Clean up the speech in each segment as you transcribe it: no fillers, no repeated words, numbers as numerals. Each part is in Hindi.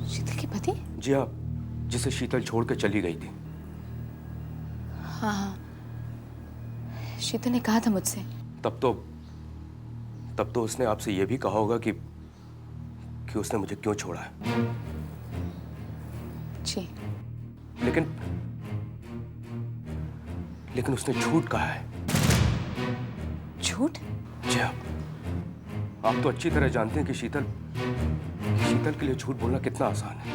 शीतल के पति? जी हाँ, जिसे शीतल छोड़ के चली गई थी। हाँ हाँ, शीतल ने कहा था मुझसे। तब तो उसने आपसे यह भी कहा होगा कि उसने मुझे क्यों छोड़ा है। जी। लेकिन उसने झूठ कहा है। झूठ? जी हाँ, आप तो अच्छी तरह जानते हैं कि शीतल के लिए झूठ बोलना कितना आसान है।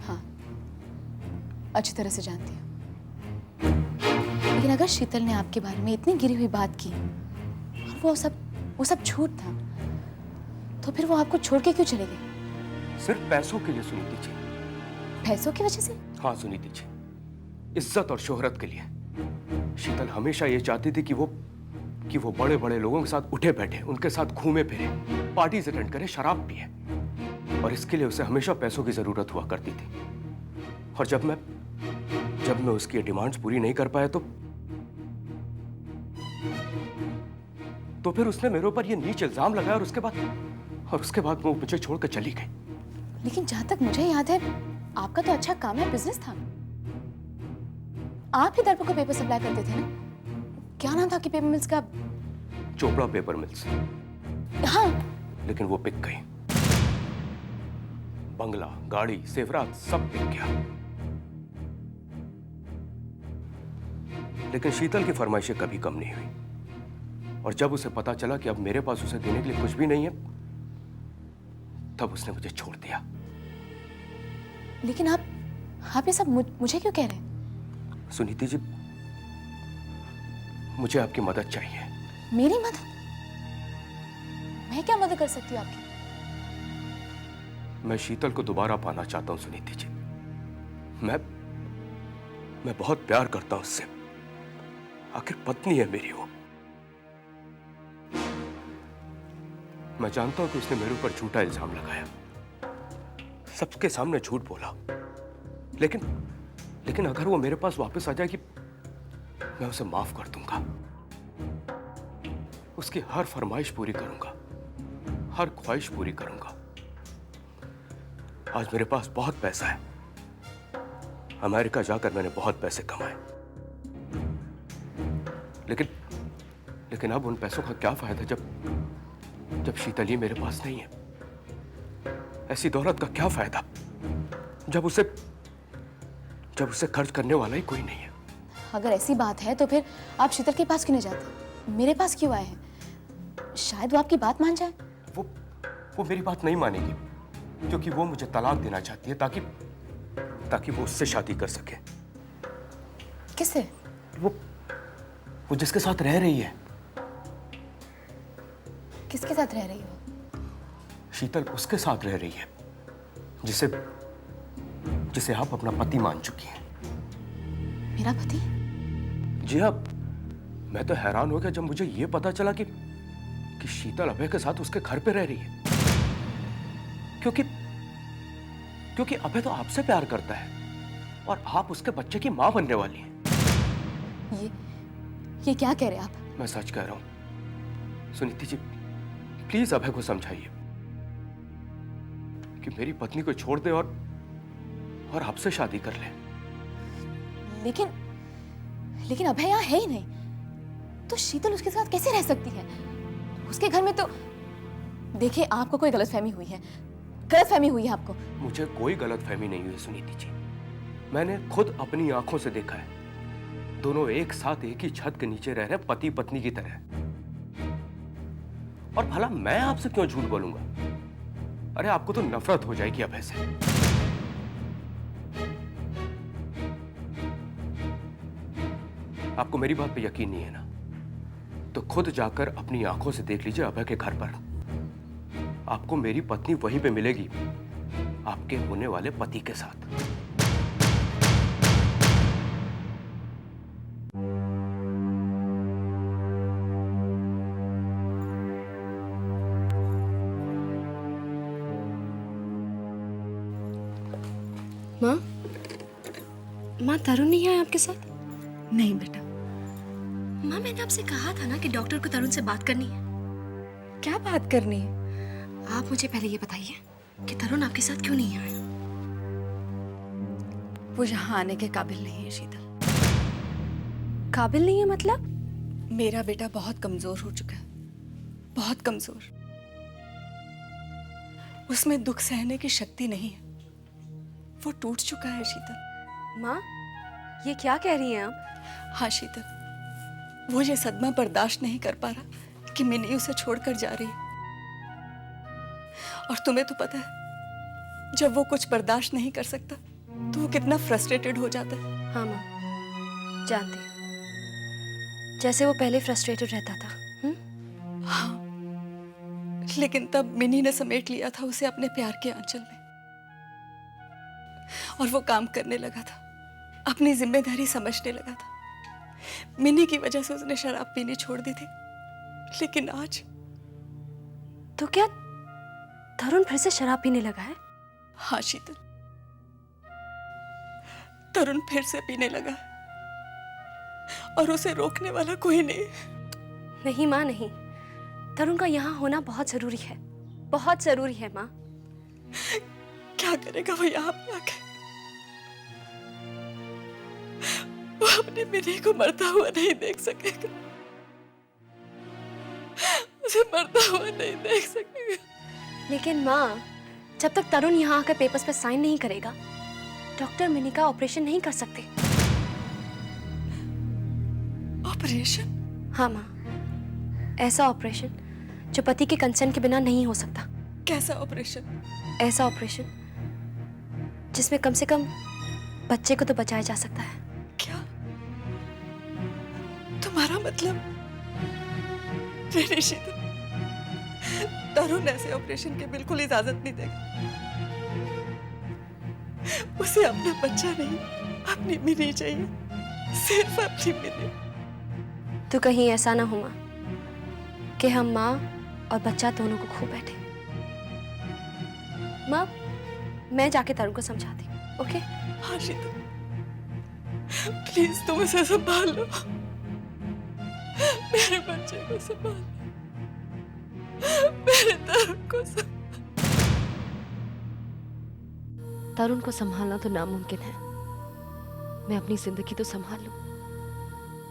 हाँ, अच्छी तरह से जानती हूँ। लेकिन अगर शीतल ने आपके बारे में इतनी गिरी हुई बात की और वो सब झूठ था, तो फिर वो आपको छोड़ के क्यों चले गए? सिर्फ पैसों के लिए सुनीति जी। पैसों की वजह से? हाँ सुनीति जी, इज्जत और शोहरत के लिए। शीतल हमेशा ये चाहती थी कि वो बड़े बड़े लोगों के साथ उठे बैठे, उनके साथ घूमे फिरे, पार्टीज अटेंड करे, शराब पिए, और इसके लिए उसे हमेशा पैसों की जरूरत हुआ करती थी। और जब मैं उसकी डिमांड्स पूरी नहीं कर पाया तो फिर उसने मेरे ऊपर ये नीच इल्जाम लगाया, और उसके बाद वो मुझे छोड़कर चली गई। लेकिन जहां तक मुझे याद है, आपका तो अच्छा काम है, बिजनेस था। आप ही दर्पण को पेपर सप्लाई करते थे ना? क्या नाम था कि पेपर मिल्स का? Chopra paper mills. हाँ। लेकिन वो बिक गई। बंगला, गाड़ी, जेवरात सब बिक गया। लेकिन शीतल की फरमाइशें कभी कम नहीं हुई, और जब उसे पता चला कि अब मेरे पास उसे देने के लिए कुछ भी नहीं है, तब उसने मुझे छोड़ दिया। लेकिन आप ये सब मुझे क्यों कह रहे हैं? सुनीति जी, मुझे आपकी मदद चाहिए। मेरी मदद? मैं क्या मदद कर सकती हूँ आपकी? मैं शीतल को दोबारा पाना चाहता हूं सुनीति जी। मैं बहुत प्यार करता हूं उससे। आखिर पत्नी है मेरी वो। मैं जानता हूं कि उसने मेरे ऊपर झूठा इल्जाम लगाया, सबके सामने झूठ बोला, लेकिन अगर वो मेरे पास वापस आ जाएगी, मैं उसे माफ कर दूंगा। उसकी हर फरमाइश पूरी करूंगा, हर ख्वाहिश पूरी करूंगा। आज मेरे पास बहुत पैसा है। अमेरिका जाकर मैंने बहुत पैसे कमाए, लेकिन अब उन पैसों का क्या फायदा जब शीतल ही मेरे पास नहीं है। ऐसी दौलत का क्या फायदा जब उसे खर्च करने वाला ही कोई नहीं है। अगर ऐसी बात है तो फिर आप शीतल के पास क्यों नहीं जाते? मेरे पास क्यों आए हैं? शायद वो आपकी बात मान जाए। वो मेरी बात नहीं मानेगी, क्योंकि वो मुझे तलाक देना चाहती है ताकि वो उससे शादी कर सके। किससे? वो जिसके साथ रह रही है। किसके साथ रह रही हो? शीतल उसके साथ रह रही है जिसे आप अपना पति मान चुकी हैं। मेरा पति? जी हाँ, मैं तो हैरान हो गया जब मुझे यह पता चला कि शीतल अभय के साथ उसके घर पे रह रही है, क्योंकि अभय तो आपसे प्यार करता है और आप उसके बच्चे की मां बनने वाली हैं। ये क्या कह रहे हैं आप? मैं सच कह रहा हूं सुनीति जी, प्लीज अभय को समझाइए कि मेरी पत्नी को छोड़ दे और आपसे शादी कर ले। लेकिन अभय यहाँ है ही नहीं, तो शीतल उसके साथ कैसे रह सकती है? उसके घर में तो देखिए, आपको कोई गलतफहमी हुई है आपको। मुझे कोई गलतफहमी नहीं हुई सुनीति जी। मैंने खुद अपनी आंखों से देखा है, दोनों एक साथ एक ही छत के नीचे रह रहे, पति पत्नी की तरह। और भला मैं आपसे क्यों झूठ बोलूंगा? अरे आपको तो नफरत हो जाएगी अभय से। आपको मेरी बात पे यकीन नहीं है ना, तो खुद जाकर अपनी आंखों से देख लीजिए अभय के घर पर। आपको मेरी पत्नी वहीं पे मिलेगी, आपके होने वाले पति के साथ। माँ तरुण नहीं है आपके साथ? नहीं बेटा। माँ मैंने आपसे कहा था ना कि डॉक्टर को तरुण से बात करनी है। क्या बात करनी है? आप मुझे पहले ये बताइए, कि तरुण आपके साथ क्यों नहीं आया? वो यहाँ आने के काबिल नहीं है शीतल। काबिल नहीं है मतलब? मेरा बेटा बहुत कमजोर हो चुका है, बहुत कमजोर। उसमें दुख सहने की शक्ति नहीं है, वो टूट चुका है शीतल। माँ, ये क्या कह रही हैं आप? हाँ शीतल, वो ये सदमा बर्दाश्त नहीं कर पा रहा कि मिनी उसे छोड़कर जा रही है। और तुम्हें तो पता है, जब वो कुछ बर्दाश्त नहीं कर सकता तो वो कितना फ्रस्ट्रेटेड हो जाता है। हाँ माँ, जानती हूँ। जैसे वो पहले फ्रस्ट्रेटेड रहता था। हाँ, लेकिन तब मिनी ने समेट लिया था उसे अपने प्यार के आंचल में, और वो काम करने लगा था, अपनी जिम्मेदारी समझने लगा था। मिनी की वजह से उसने शराब पीनी छोड़ दी थी, लेकिन आज तो क्या तरुण फिर से शराब पीने लगा है? हाँ शीतल, तरुण फिर से पीने लगा है, और उसे रोकने वाला कोई नहीं। नहीं माँ, नहीं। तरुण का यहाँ होना बहुत जरूरी है, बहुत जरूरी है माँ। क्या करेगा वो यहाँ पे आके? वो अपने मिनी को मरता हुआ नहीं देख सकेगा, उसे मरता हुआ नहीं देख सकेगा। लेकिन माँ, जब तक तरुण यहाँ आकर पेपर्स पे साइन नहीं करेगा, डॉक्टर मिनी का ऑपरेशन नहीं कर सकते। ऑपरेशन? हाँ माँ, ऐसा ऑपरेशन जो पति के कंसेंट के बिना नहीं हो सकता। कैसा ऑपरेशन? ऐसा ऑपरेशन जिसमें कम से कम बच्चे को तो बचाया जा सकता है। क्या तुम्हारा मतलब? नहीं शीतल, तरुण ऐसे ऑपरेशन की बिल्कुल इजाजत नहीं देगा। उसे अपना बच्चा नहीं, अपनी मिनी चाहिए, सिर्फ अपनी मिनी। तो कहीं ऐसा ना हो माँ कि हम माँ और बच्चा दोनों को खो बैठे। माँ, मैं जाके तरुण को समझाती हूँ, ओके? हाँ शीतल, प्लीज तुम उसे संभाल लो, मेरे बच्चे को संभाल लो, मेरे तरुण को तरुण को संभालना तो नामुमकिन है। मैं अपनी जिंदगी तो संभाल लूं,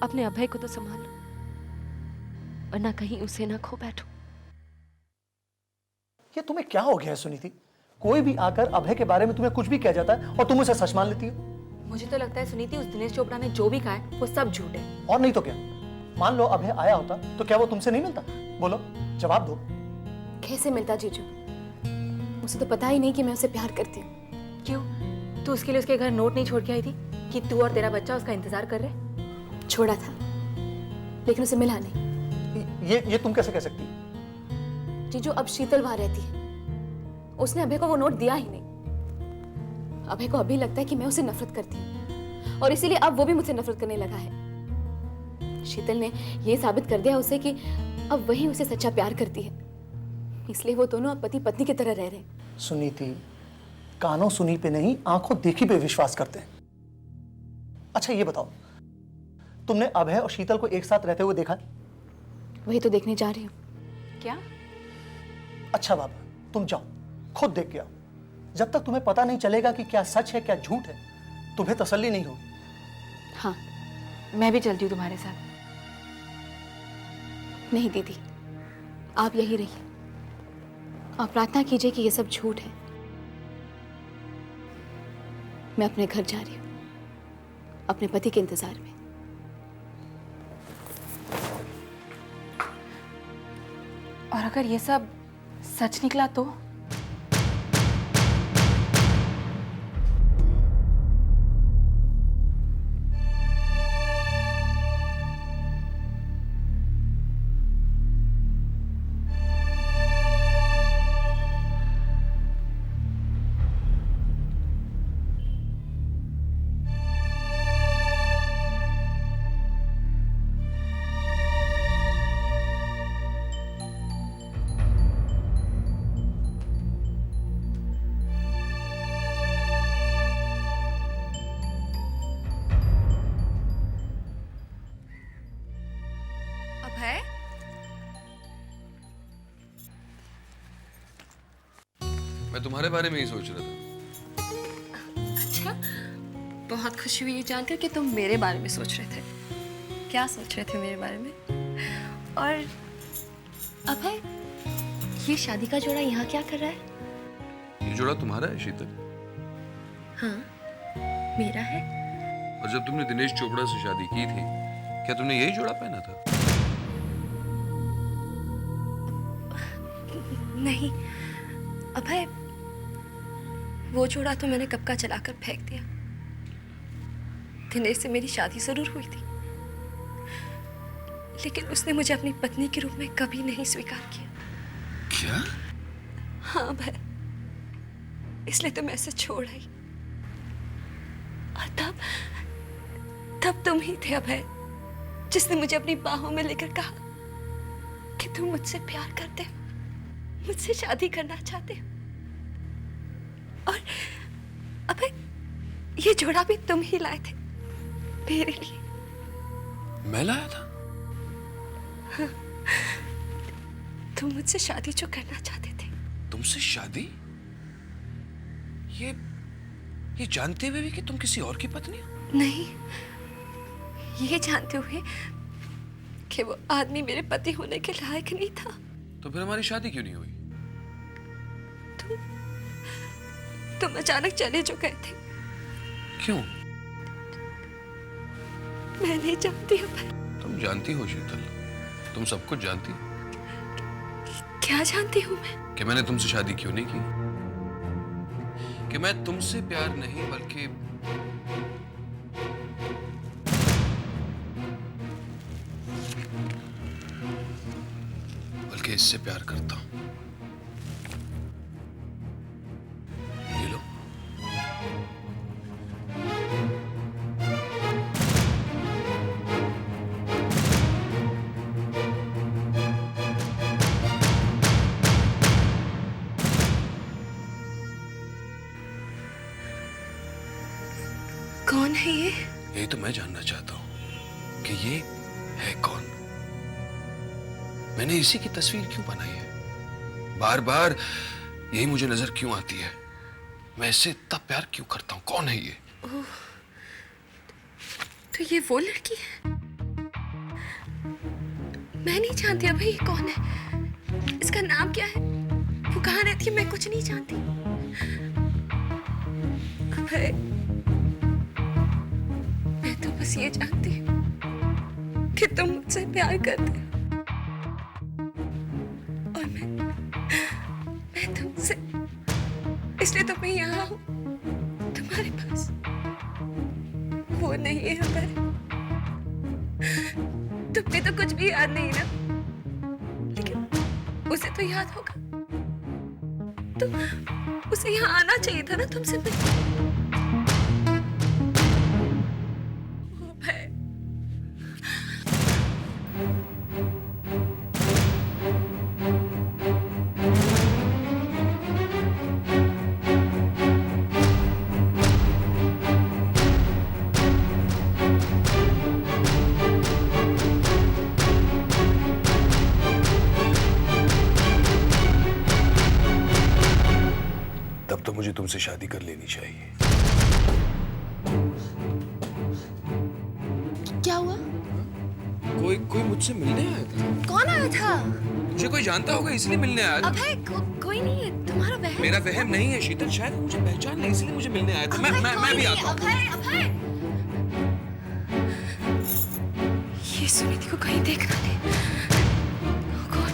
अपने अभय को तो संभाल लूं, और ना कहीं उसे ना खो बैठूं। ये तुम्हें क्या हो गया है सुनीति? कोई भी आकर अभय के बारे में तुम्हें कुछ भी कह जाता है और तुम उसे सच मान लेती हो। मुझे तो लगता है सुनीति, उस दिनेश चोपड़ा ने जो भी कहा है वो सब झूठ है। और नहीं तो क्या? मान लो अभय आया होता तो क्या वो तुमसे नहीं मिलता? बोलो, जवाब दो। कैसे मिलता जीजू? उसे तो पता ही नहीं कि मैं उसे प्यार करती हूँ। क्यों? तू उसके लिए उसके घर नोट नहीं छोड़ के आई थी कि तू और तेरा बच्चा उसका इंतजार कर रहे? छोड़ा था, लेकिन उसे मिला नहीं। ये तुम कैसे कह सकती हो? जीजू, अब शीतल वहां रहती है, उसने अभय को वो नोट दिया ही नहीं। अभय को अभी लगता है कि मैं उसे नफरत करती हूँ, और इसीलिए अब वो भी मुझसे नफरत करने लगा है। शीतल ने ये साबित कर दिया उसे कि अब वही उसे सच्चा प्यार करती है, इसलिए वो दोनों अब पति पत्नी की तरह रह रहे हैं। सुनीति, कानों सुनी पे नहीं, आंखों देखी पे विश्वास करते हैं। अच्छा ये बताओ, तुमने अभय और शीतल को एक साथ रहते हुए देखा है? वही तो देखने जा रही हूँ। क्या? अच्छा बाबा, तुम जाओ, खुद देख के आओ। जब तक तुम्हें पता नहीं चलेगा कि क्या सच है क्या झूठ है, तुम्हें तसल्ली नहीं होगी। हाँ। मैं भी चलती हूँ तुम्हारे साथ। नहीं दीदी, आप यही रहिए और प्रार्थना कीजिए कि ये सब झूठ है। मैं अपने घर जा रही हूँ, अपने पति के इंतजार में। और अगर ये सब सच निकला तो? मैं तुम्हारे बारे में ही सोच रहा था। अच्छा, बहुत खुशी हुई ये जानकर कि तुम मेरे बारे में सोच रहे थे। क्या सोच रहे थे मेरे बारे में? और अभय, ये शादी का जोड़ा यहाँ क्या कर रहा है? ये जोड़ा तुम्हारा है शीतल? हाँ, मेरा है। और जब तुमने दिनेश चोपड़ा से शादी की थी, क्या तुमने यही जोड़ा पहना था? नहीं अभय, वो जोड़ा तो मैंने कब का जलाकर फेंक दिया। दिनेश से मेरी शादी जरूर हुई थी, लेकिन उसने मुझे अपनी पत्नी के रूप में कभी नहीं स्वीकार किया। क्या? हाँ अभय, इसलिए तो मैं इसे छोड़ आई। और तब तुम ही थे अभय, जिसने मुझे अपनी बाहों में लेकर कहा कि तुम मुझसे प्यार करते हो, मुझसे शादी करना चाहते हो। और अभय, ये जोड़ा भी तुम ही लाए थे मेरे लिए। मैं लाया था? हाँ, तुम मुझसे शादी जो करना चाहते थे। तुमसे शादी? ये जानते हुए भी कि तुम किसी और की पत्नी हो? नहीं, ये जानते हुए कि वो आदमी मेरे पति होने के लायक नहीं था। तो फिर हमारी शादी क्यों नहीं हुई? तुम अचानक चले जो गए थे। क्यों? मैं नहीं जानती अभय। तुम जानती हो शीतल, तुम सब कुछ जानती हो। क्या जानती हूँ मैं? कि मैंने तुमसे शादी क्यों नहीं की, कि मैं तुमसे प्यार नहीं बल्कि इससे प्यार करता हूं। ये लो। कौन है ये? यही तो मैं जानना चाहता हूं कि ये है कौन। मैंने इसी की तस्वीर क्यों बनाई है? बार बार यही मुझे नजर क्यों आती है? मैं इससे इतना प्यार क्यों करता हूं? कौन है ये? तो ये वो लड़की है? मैं नहीं जानती अभय ये कौन है, इसका नाम क्या है, वो कहाँ रहती है, मैं कुछ नहीं जानती। अभय, मैं तो बस ये जानती हूँ कि तुम मुझसे प्यार करते हो, और मैं तुमसे, इसलिए तो मैं यहाँ हूँ तुम्हारे पास। वो नहीं है अभय, तुम्हें तो कुछ भी याद नहीं ना, लेकिन उसे तो याद होगा। तो उसे यहाँ आना चाहिए था ना तुमसे मिलने। अभय, तब तो मुझे तुमसे शादी कर लेनी चाहिए। क्या हुआ? कोई मुझसे मिलने आया था। कौन आया था? मुझे कोई जानता होगा इसलिए मिलने आया था। अभय, कोई नहीं है, तुम्हारा वहम। मेरा वहम नहीं है शीतल, शायद वो मुझे पहचान ले इसलिए मुझे मिलने आया था। मैं भी आता हूँ। अभय, ये सुनीति को कहीं देख ना ले। कौन?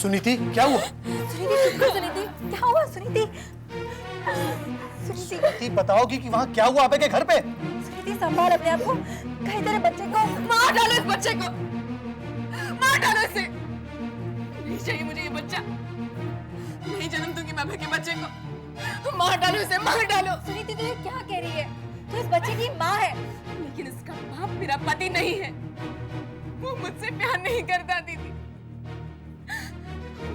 सुनीति, क्या हुआ? सुनीति, क्या हुआ सुनीति? सुनीति, बताओगी कि वहाँ क्या हुआ अभय के घर पे? सुनीति, संभाल अपने आप को। कहीं तेरे बच्चे को मार डालो इस बच्चे को, मार डालो इसे। नहीं चाहिए मुझे ये बच्चा, नहीं जन्म दूंगी मैं अभय के बच्चे को। मार डालो इसे, मार डालो। सुनीति, तू ये क्या कह रही है? तू इस बच्चे की माँ है। लेकिन इसका बाप मेरा पति नहीं है, वो मुझसे प्यार नहीं करता दीदी।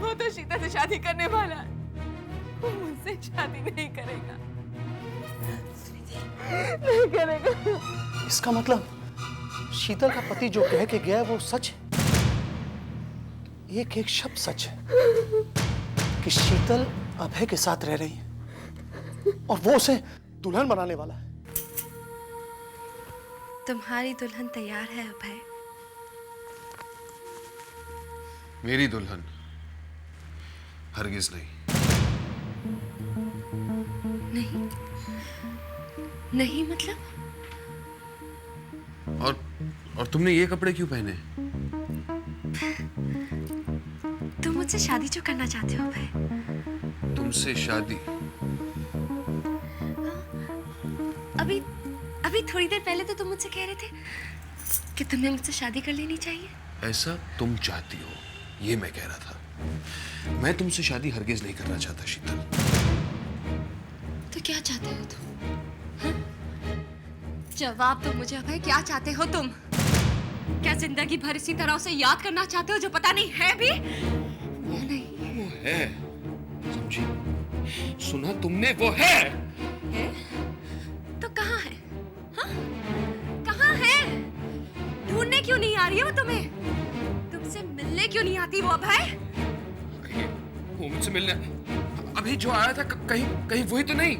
वो तो शीता से शादी करने वाला है, वो मुझसे शादी नहीं करेगा। नहीं करेगा। इसका मतलब शीतल का पति जो कह के गया है वो सच है। एक एक शब्द सच है कि शीतल अभय के साथ रह रही है और वो उसे दुल्हन बनाने वाला है। तुम्हारी दुल्हन तैयार है अभय। मेरी दुल्हन हरगिज नहीं। नहीं नहीं मतलब? और तुमने ये कपड़े क्यों पहने? तुम मुझसे शादी जो करना चाहते हो अभय? तुमसे शादी? अभी अभी थोड़ी देर पहले तो तुम मुझसे कह रहे थे कि तुम्हें मुझसे शादी कर लेनी चाहिए। ऐसा तुम चाहती हो, ये मैं कह रहा था। मैं तुमसे शादी हरगिज नहीं करना चाहता शीतल। तो क्या चाहते हो तुम? हाँ? जवाब दो मुझे अभय, क्या चाहते हो तुम? क्या जिंदगी भर इसी तरह उसे याद करना चाहते हो जो पता नहीं है भी या नहीं? वो है, समझी? सुना तुमने, वो है। तो कहाँ है? हाँ? कहाँ है? ढूंढने क्यों नहीं आ रही है वो तुम्हें? तुमसे मिलने क्यों नहीं आती वो अभय? वो मुझसे मिलने अभी जो आया था, कहीं कहीं वही तो नहीं?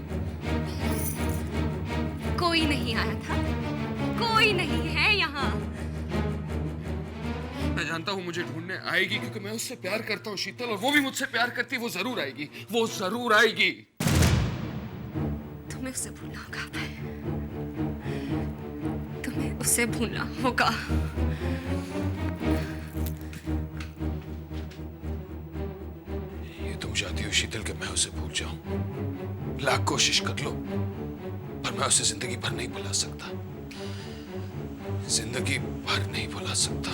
कोई नहीं आया था, कोई नहीं है यहाँ। मैं जानता हूँ मुझे ढूंढने आएगी क्योंकि मैं उससे प्यार करता हूँ शीतल, और वो भी मुझसे प्यार करती है। वो जरूर आएगी, वो जरूर आएगी। तुम्हें उसे भूलना होगा अभय, तुम्हें उसे भूलना होगा। ये तुम चाहती हो शीतल कि मैं उसे भूल जाऊं? लाख कोशिश कर लो, पर मैं उसे जिंदगी भर नहीं भुला सकता। जिंदगी भर नहीं भुला सकता।